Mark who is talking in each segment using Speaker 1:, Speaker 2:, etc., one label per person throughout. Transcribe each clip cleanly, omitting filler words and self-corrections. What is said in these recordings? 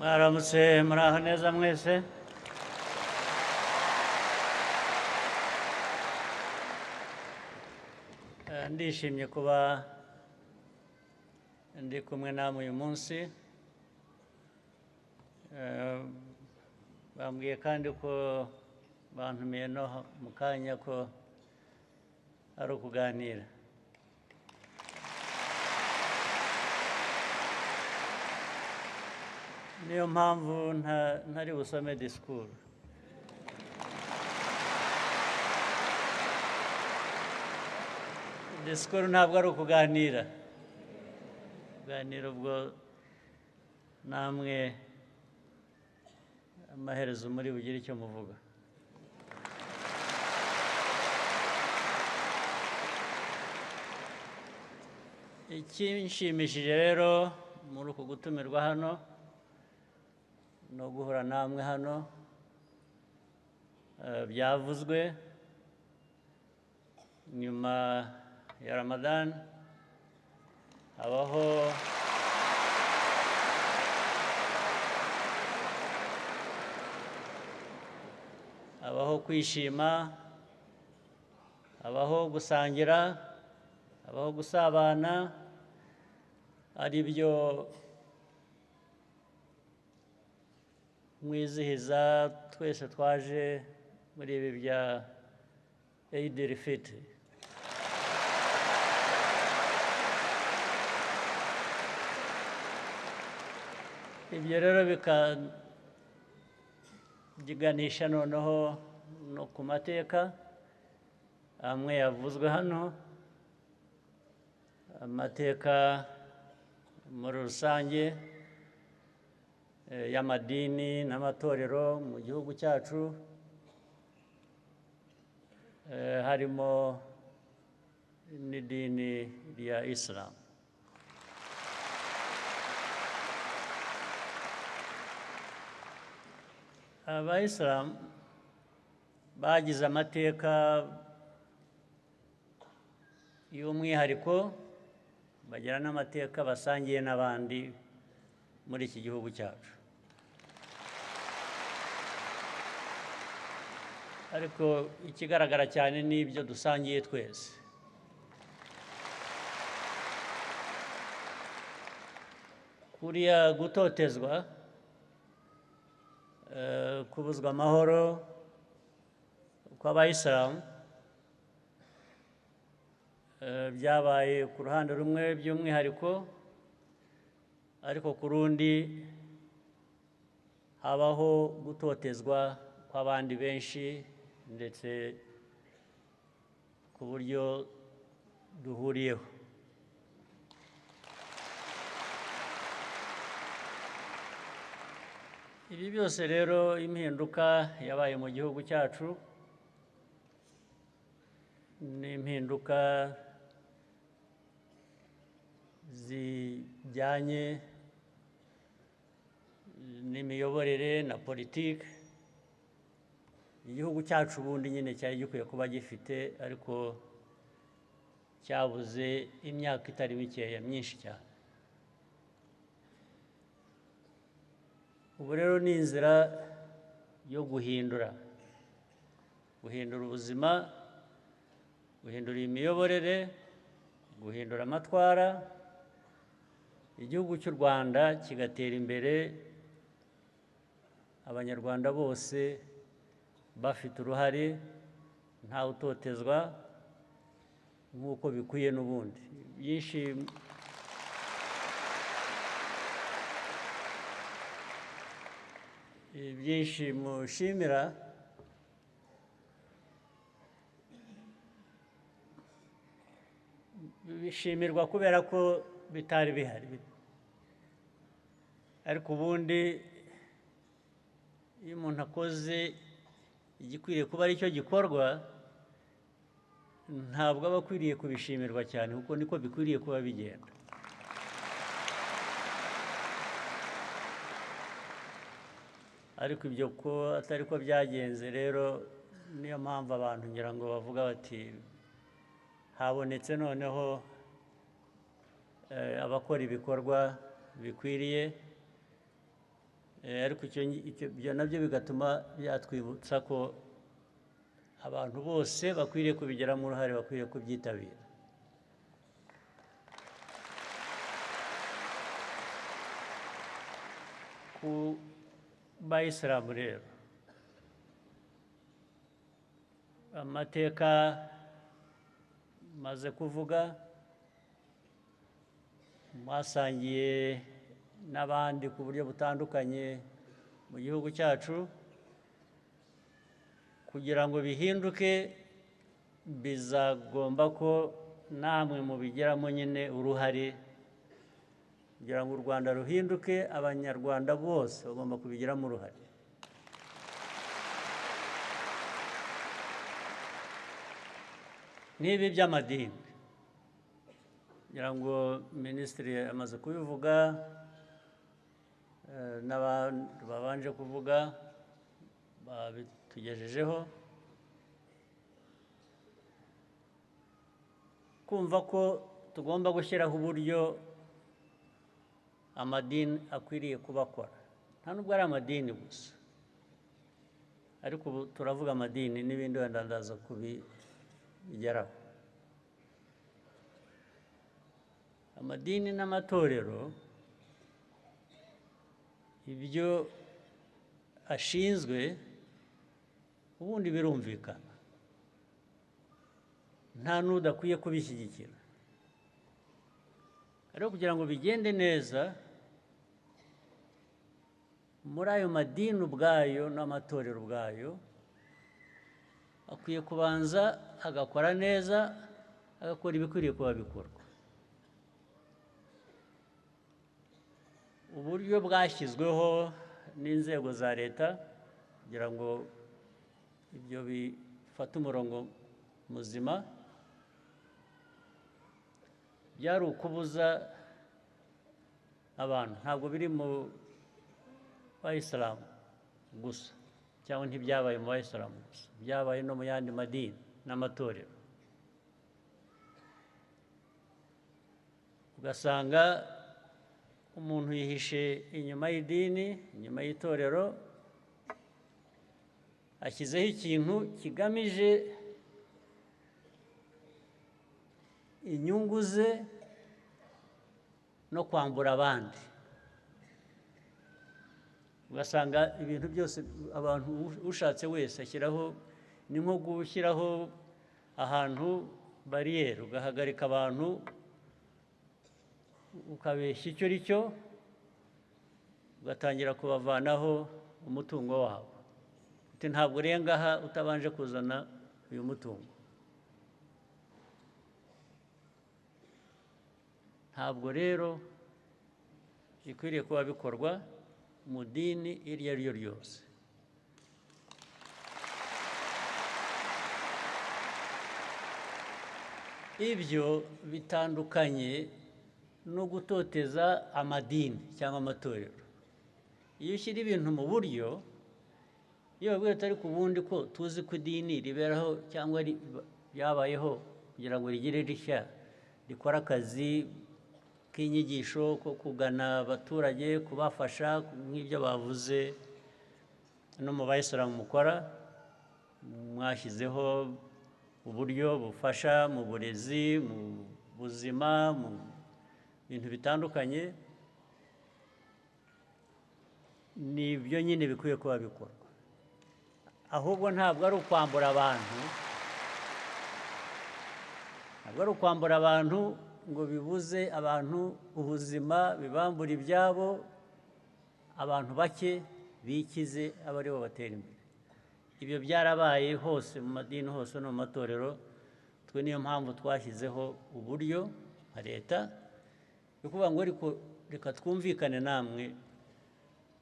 Speaker 1: mwaramutse muraho neza mwese. Ndishimye kuba ndi kumwe namwe uyu munsi. Bambwiye kandi ko bantumiye no mu kanya ko ari ukuganira. Niyo mpamvu ntari busome disikuru. Disikuru ntabwo ari ukuganira. Kuganira ubwo namwe amaherezo muri bugire icyo muvuga. Ikinshimishije rero muri uku gutumirwa hano no guhura namwe hano, byavuzwe nyuma ya Ramadan habaho kwishima, habaho gusangira, habaho gusabana, ari byo mwizihiza twese twaje muri ibi bya Eid al-Fitr. Ibyo rero bikaganisha noneho no ku mateka amwe yavuzwe hano, amateka muri rusange y'amadini n'amatorero mu gihugu cyacu, harimo n'idini rya Islam. Abayisilamu bagize amateka y'umwihariko, bagira n'amateka basangiye n'abandi muri iki gihugu cyacu. Ariko ikigaragara cyane ni ibyo dusangiye twese. Kuriya gutotezwa, kubuzwa amahoro kw'abayisilamu byabaye ku ruhande rumwe by'umwihariko, ariko ku rundi habaho gutotezwa kw'abandi benshi, ndetse ku buryo duhuriyeho. Ibi byose rero, impinduka yabaye mu gihugu cyacu n'impinduka zijyanye n'imiyoborere na politiki igihugu cyacu ubundi nyine cyari gikwiye kuba gifite, ariko cyabuze imyaka itari mikeya, myinshi cyane. Ubu rero ni inzira yo guhindura ubuzima, guhindura imiyoborere, guhindura amatwara, igihugu cy'u Rwanda kigatera imbere, abanyarwanda bose bafite uruhare, ntawe utotezwa, nk'uko bikwiye n'ubundi. Byinshi mushimira bishimirwa kubera ko bitari bihari, ariko ubundi iyo umuntu akoze igikwiriye kuba ari cyo gikorwa, ntabwo aba akwiriye kubishimirwa cyane, kuko niko bikwiriye kuba bigenda. Ariko ibyo ko atari ko byagenze rero, niyo mpamvu abantu ngira ngo bavuga bati habonetse noneho abakora ibikorwa bikwiriye ariko ibyo nabyo bigatuma byatwibutsa ko abantu bose bakwiriye kubigiramo uruhare, bakwiriye kubyitabira. Ku bayisilamu rero, amateka maze kuvuga mwasangiye n'abandi ku buryo butandukanye mu gihugu cyacu. Kugira ngo bihinduke bizagomba ko namwe mubigiramo nyine uruhare. Kugira ngo u Rwanda ruhinduke, abanyarwanda bose bagomba kubigiramo uruhare. N'ibi by'amadini, kugira ngo minisitiri amaze kubivuga, n'abandi babanje kuvuga babitugejejeho, kumva ko tugomba gushyiraho uburyo amadini akwiriye kubakora. Nta nubwo ari amadini gusa, ariko ubu turavuga amadini n'ibindi wenda ndaza kubigeraho. Amadini n'amatorero, ibyo ashinzwe ubundi birumvikana, nta n'udakwiye kubishyigikira. Ariko kugira ngo bigende neza, muri ayo madini ubwayo n'amatorero ubwayo akwiye kubanza agakora neza, agakora ibikwiriye kuba bikorwa. Uburyo bwashyizweho n'inzego za leta kugira ngo ibyo bifate umurongo muzima, byari ukubuza abantu, ntabwo biri mu bayisilamu gusa, cyangwa ntibyabaye mu bayisilamu gusa, byabaye no mu yandi madini n'amatorero. Ugasanga umuntu yihishe inyuma y'idini, inyuma y'itorero, ashyizeho ikintu kigamije inyungu ze no kwambura abandi. Ugasanga ibintu byose abantu ushatse wese ashyiraho, ni nko gushyiraho ahantu bariyeri, ugahagarika abantu, ukabeshya icyo ari cyo, ugatangira kubavanaho umutungo wabo. Uti ntabwo urenga aha utabanje kuzana uyu mutungo. Ntabwo rero bikwiriye kuba bikorwa mu dini iryo ari ryo ryose. Ibyo bitandukanye no gutoteza amadini cyangwa amatorero. Iyo ushyira ibintu mu buryo, iyo babwira atari ku bundi ko tuzi ko idini riberaho cyangwa ryabayeho kugira ngo rigire rishya, rikora akazi k'inyigisho ko kugana abaturage, kubafasha nk'ibyo bavuze no mu bayisilamu mukora, mwashyizeho uburyo bufasha mu burezi, mu buzima, mu bintu bitandukanye. Ni ibyo nyine bikwiye kuba bikorwa. Ahubwo ntabwo ari ukwambura abantu, ntabwo ari ukwambura abantu ngo bibuze abantu ubuzima, bibambura ibyabo, abantu bake bikize aba aribo batera imbere. Ibyo byarabaye hose mu madini, hose no mu matorero. Twe niyo mpamvu twashyizeho uburyo nka leta yo kuvuga ngo ariko reka twumvikane namwe,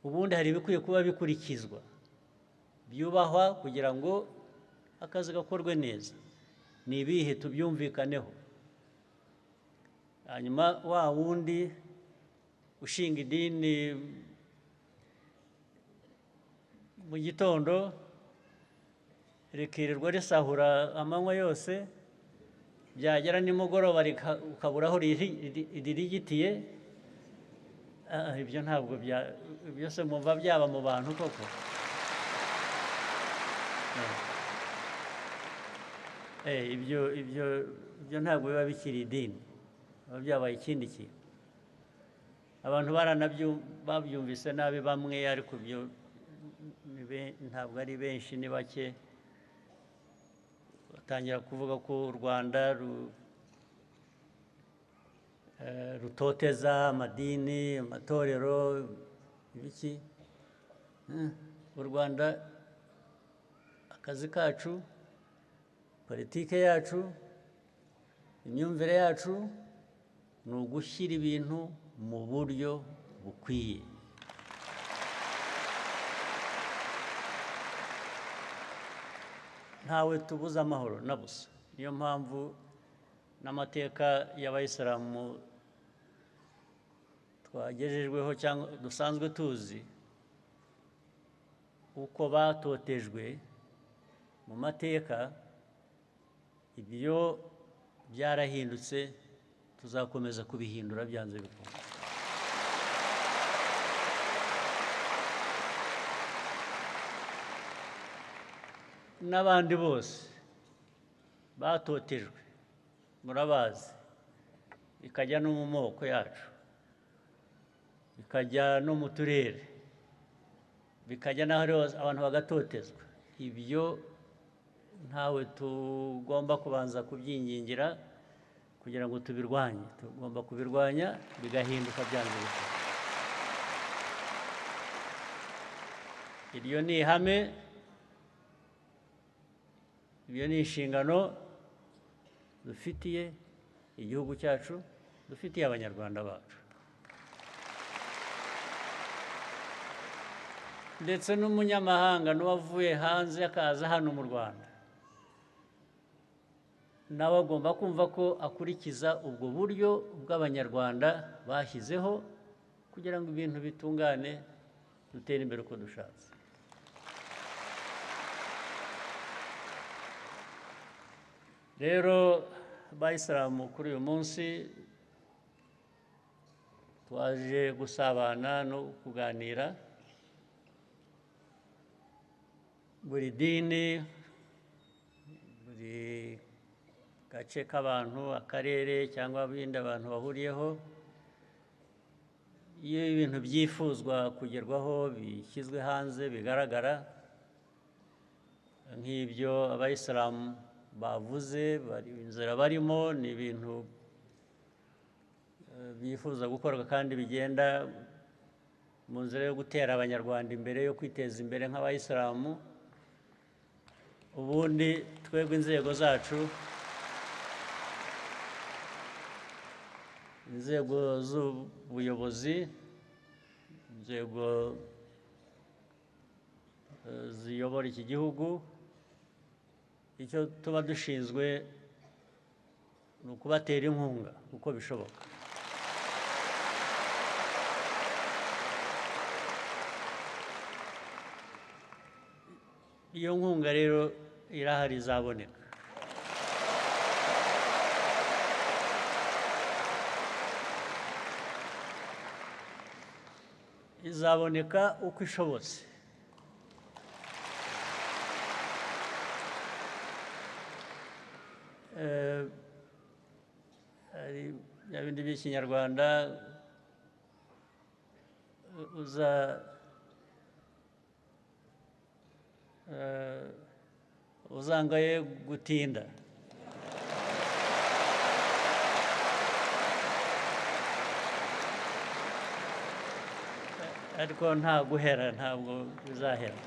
Speaker 1: ubundi hari ibikwiye kuba bikurikizwa, byubahwa kugira ngo akazi gakorwe neza. Ni ibihe tubyumvikaneho, hanyuma wa wundi ushinga idini mu gitondo rikirirwa risahura amanywa yose, byagera nimugoroba ukabura aho ririgitiye, ibyo ntabwo byose mwumva byaba mu bantu koko. Ibyo ntabwo biba bikiri idini, biba byabaye ikindi kintu. Abantu babyumvise nabi bamwe, ariko byo ntabwo ari benshi, ni bake. Batangira kuvuga ko u Rwanda rutoteza amadini, amatorero, ibiki. U Rwanda, akazi kacu, politike yacu, imyumvire yacu ni ugushyira ibintu mu buryo bukwiye. Ntawe tubuza amahoro na busa. Niyo mpamvu n'amateka y'abayisilamu twagejejweho cyangwa dusanzwe tuzi uko batotejwe mu mateka, ibyo byarahindutse, tuzakomeza kubihindura byanze bikunze. N'abandi bose batotejwe murabazi, bikajya no mu moko yacu, bikajya no mu turere, bikajya n'aho abantu bagatotezwa. Ibyo ntawe tugomba kubanza kubyingingira kugira ngo tubirwanye. Tugomba kubirwanya bigahinduka byanze bikunze. Iryo ni ihame, ibyo ni inshingano dufitiye igihugu cyacu, dufitiye abanyarwanda bacu. Ndetse n'umunyamahanga n'uwavuye hanze akaza hano mu Rwanda, nawe agomba kumva ko akurikiza ubwo buryo bw'abanyarwanda bashyizeho kugira ngo ibintu bitungane, dutere imbere uko dushatse. Rero Abayisilamu kuri uyu munsi twaje gusabana no kuganira. Buri dini, buri gace k'abantu, akarere cyangwa ibindi abantu bahuriyeho, iyo ibintu byifuzwa kugerwaho bishyizwe hanze bigaragara, nk'ibyo Abayisilamu bavuze, inzira barimo ni ibintu bifuza gukorwa kandi bigenda mu nzira yo gutera abanyarwanda imbere, yo kwiteza imbere nk'Abayisilamu. Ubundi twebwe inzego zacu, inzego z'ubuyobozi, inzego ziyobora iki gihugu, icyo tuba dushinzwe ni ukubatera inkunga uko bishoboka. Iyo nkunga rero irahari, izaboneka. Izaboneka uko ishobotse. Hari bya bindi by'ikinyarwanda, uzangaye gutinda. Ariko nta guhera, ntabwo bizahera.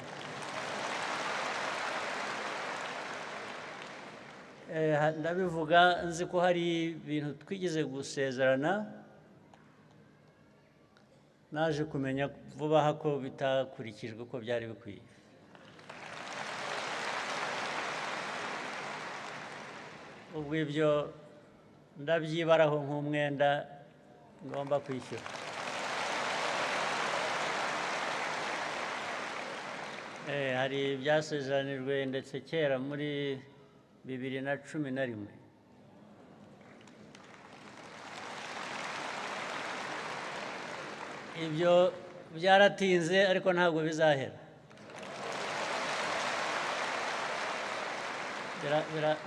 Speaker 1: Ndabivuga nzi ko hari ibintu twigeze gusezerana, naje kumenya vuba aha ko bitakurikijwe uko byari bikwiye. Ubwo ibyo ndabyibaraho nk'umwenda ngomba kwishyura. Hari ibyasezeranijwe ndetse kera muri 2011. ibyo byaratinze ariko ntabwo bizahera.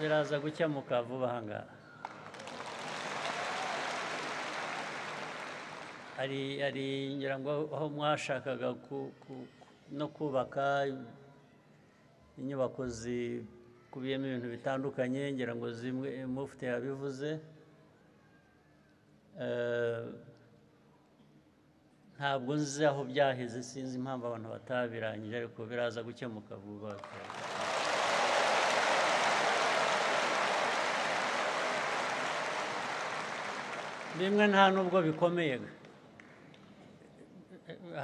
Speaker 1: Biraza gukemuka vuba aha ngaha. Hari ngira ngo aho mwashakaga no kubaka inyubako zikubiyemo ibintu bitandukanye, ngira ngo zimwe mufite yabivuze. Ntabwo nzi aho byaheze, sinzi impamvu abantu batabirangije, ariko biraza gukemuka vuba. Bimwe nta nubwo bikomeye.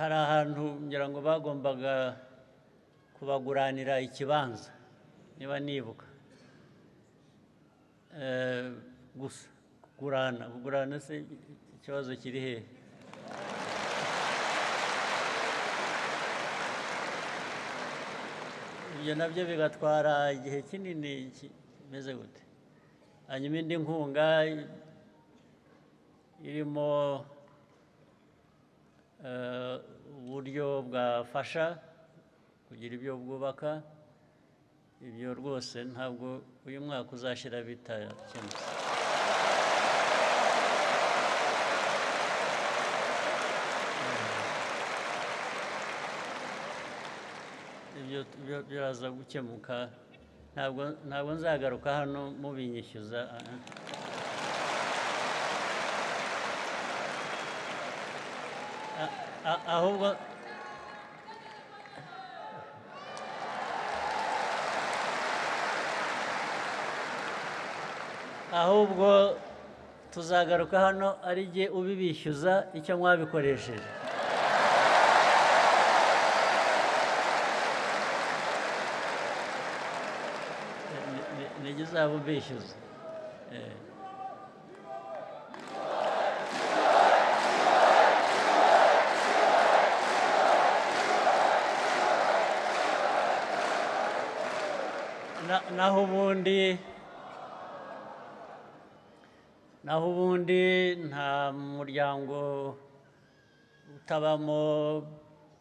Speaker 1: Hari ahantu ngira ngo bagombaga kubaguranira ikibanza, niba nibuka. Gusa kugurana se ikibazo kiri hehe? Ibyo nabyo bigatwara igihe kinini kimeze gute. Hanyuma indi nkunga irimo uburyo bwafasha kugira ibyo bwubaka, ibyo rwose ntabwo uyu mwaka uzashira bitakemutse. Ibyo biraza gukemuka, ntabwo nzagaruka hano mubinyishyuza. Ahubwo tuzagaruka hano ari jye ubibishyuza icyo mwabikoresheje. Nijye uzaba ubishyuza. Naho ubundi nta muryango utabamo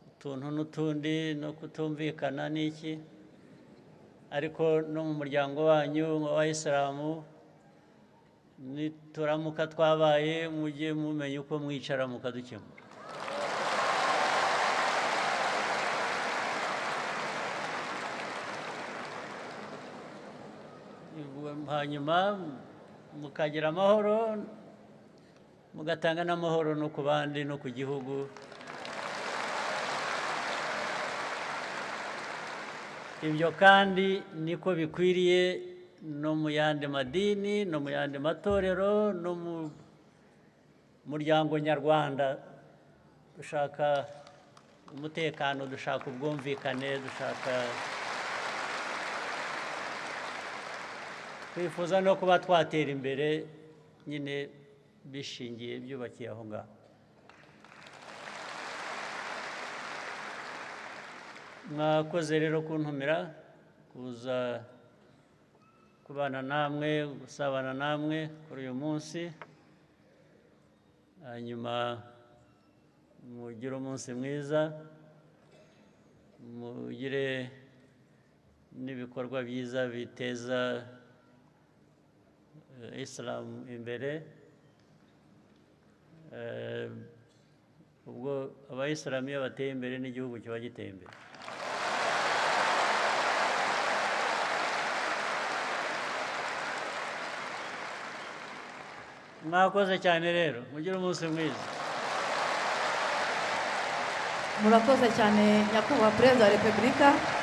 Speaker 1: utuntu n'utundi no kutumvikana n'iki, ariko no mu muryango wanyu w'Abayisilamu nituramuka twabaye mujye mumenya uko mwicara mukadukemura. Hanyuma mukagira amahoro, mugatanga n'amahoro no ku bandi no ku gihugu. Ibyo kandi niko bikwiriye no mu yandi madini, no mu yandi matorero, no mu muryango nyarwanda. Dushaka umutekano, dushaka ubwumvikane, twifuza no kuba twatera imbere nyine bishingiye byubakiye aho ngaho. Mwakoze rero kuntumira kuza kubana namwe, gusabana namwe kuri uyu munsi. Hanyuma mugire umunsi mwiza, mugire n'ibikorwa byiza biteza Islam imbere. Ubwo Abayisilamu iyo bateye imbere n'igihugu kiba giteye imbere. Mwakoze cyane rero, mugire umunsi mwiza.
Speaker 2: Murakoze cyane Nyakubahwa Perezida wa Repubulika.